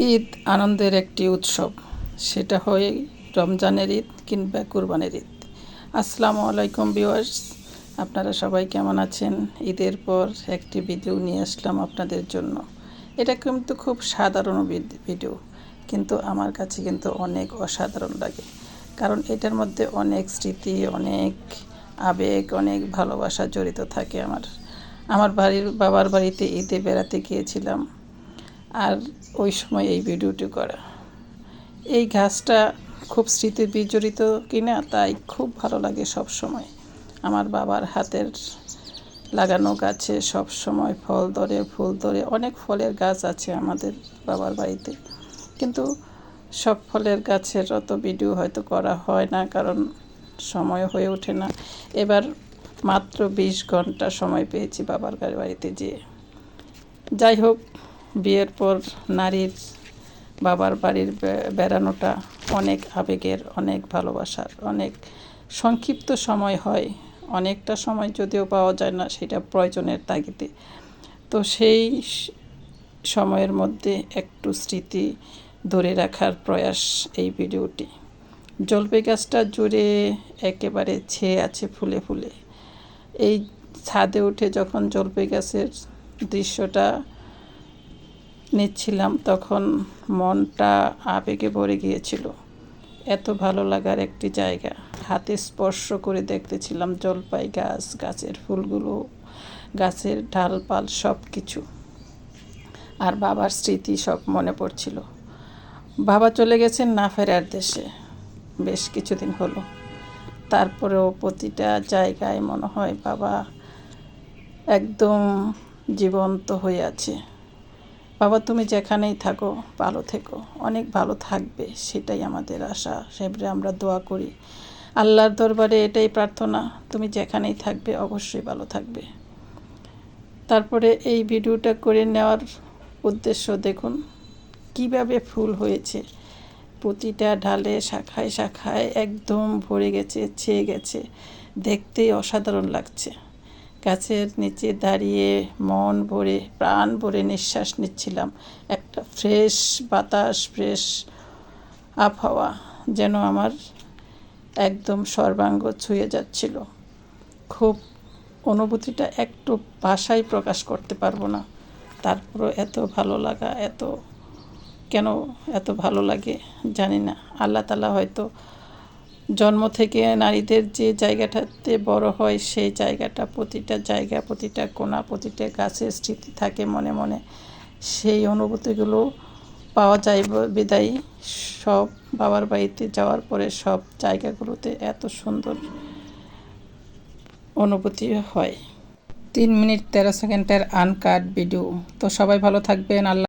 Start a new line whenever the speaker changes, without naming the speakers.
ঈদ আনন্দের একটি উৎসব, সেটা হয় রমজানের ঈদ কিংবা কুরবানির ঈদ। আসসালামু আলাইকুম ভিউয়ার্স, আপনারা সবাই কেমন আছেন? ঈদের পর একটি ভিডিও নিয়ে আসলাম আপনাদের জন্য। এটা কিন্তু খুব সাধারণ ভিডিও, কিন্তু আমার কাছে কিন্তু অনেক অসাধারণ লাগে, কারণ এটার মধ্যে অনেক স্মৃতি, অনেক আবেগ, অনেক ভালোবাসা জড়িত থাকে। আমার বাবার বাড়িতে ঈদে বেড়াতে গিয়েছিলাম, আর ওই সময় এই ভিডিওটি করা। এই গাছটা খুব স্মৃতি বিজড়িত কিনা, তাই খুব ভালো লাগে সব সময়। আমার বাবার হাতের লাগানো গাছে সব সময় ফল ধরে, ফুল ধরে। অনেক ফলের গাছ আছে আমাদের বাবার বাড়িতে, কিন্তু সব ফলের গাছের অত ভিডিও হয়তো করা হয় না, কারণ সময় হয়ে ওঠে না। এবার মাত্র 20 ঘন্টা সময় পেয়েছি বাবার বাড়িতে যেয়ে। যাই হোক, বিয়ের পর নারীর বাবার বাড়ির বেড়ানোটা অনেক আবেগের, অনেক ভালোবাসার, অনেক সংক্ষিপ্ত সময় হয়। অনেকটা সময় যদিও পাওয়া যায় না, সেটা প্রয়োজনের তাগিদে। তো সেই সময়ের মধ্যে একটু স্মৃতি ধরে রাখার প্রয়াস এই ভিডিওটি। জলপাই গাছটা জুড়ে একেবারে ছেয়ে আছে ফুলে ফুলে। এই ছাদে উঠে যখন জলপাই গাছের দৃশ্যটা নিচ্ছিলাম, তখন মনটা আবেগে ভরে গিয়েছিল। এত ভালো লাগার একটি জায়গা, হাতে স্পর্শ করে দেখতেছিলাম জলপাই গাছ, গাছের ফুলগুলো, গাছের ডালপাল সব কিছু। আর বাবার স্মৃতি সব মনে পড়ছিল। বাবা চলে গেছেন না ফেরার দেশে, বেশ কিছুদিন হলো। তারপরেও প্রতিটা জায়গায় মনে হয় বাবা একদম জীবন্ত হয়ে আছে। বাবা, তুমি যেখানেই থাকো ভালো থেকো, অনেক ভালো থাকবে, সেটাই আমাদের আশা। সেবারে আমরা দোয়া করি, আল্লাহর দরবারে এটাই প্রার্থনা, তুমি যেখানেই থাকবে অবশ্যই ভালো থাকবে। তারপরে এই ভিডিওটা করে নেওয়ার উদ্দেশ্য দেখুন কিভাবে ফুল হয়েছে। প্রতিটা ডালে, শাখায় শাখায় একদম ভরে গেছে, ছেয়ে গেছে। দেখতেই অসাধারণ লাগছে। গাছের নিচে দাঁড়িয়ে মন ভরে, প্রাণ ভরে নিঃশ্বাস নিচ্ছিলাম। একটা ফ্রেশ বাতাস, ফ্রেশ আবহাওয়া যেন আমার একদম সর্বাঙ্গ ছুঁয়ে যাচ্ছিল। খুব অনুভূতিটা একটু ভাষায় প্রকাশ করতে পারবো না। তারপরও এত ভালো লাগা, কেন এত ভালো লাগে জানি না। আল্লাহ তাআলা হয়তো জন্ম থেকে নারীদের যে জায়গাটাতে বড় হয়, সেই জায়গাটা, প্রতিটা জায়গা, প্রতিটা কোণা, প্রতিটা গাছের স্মৃতি থাকে মনে মনে। সেই অনুভূতিগুলো পাওয়া যায় বিদায়ী সব বাবার বাড়িতে যাওয়ার পরে সব জায়গাগুলোতে এত সুন্দর অনুভূতি হয়। 3 মিনিট 13 সেকেন্ডের আনকাট ভিডিও। তো সবাই ভালো থাকবেন। আল্লাহ।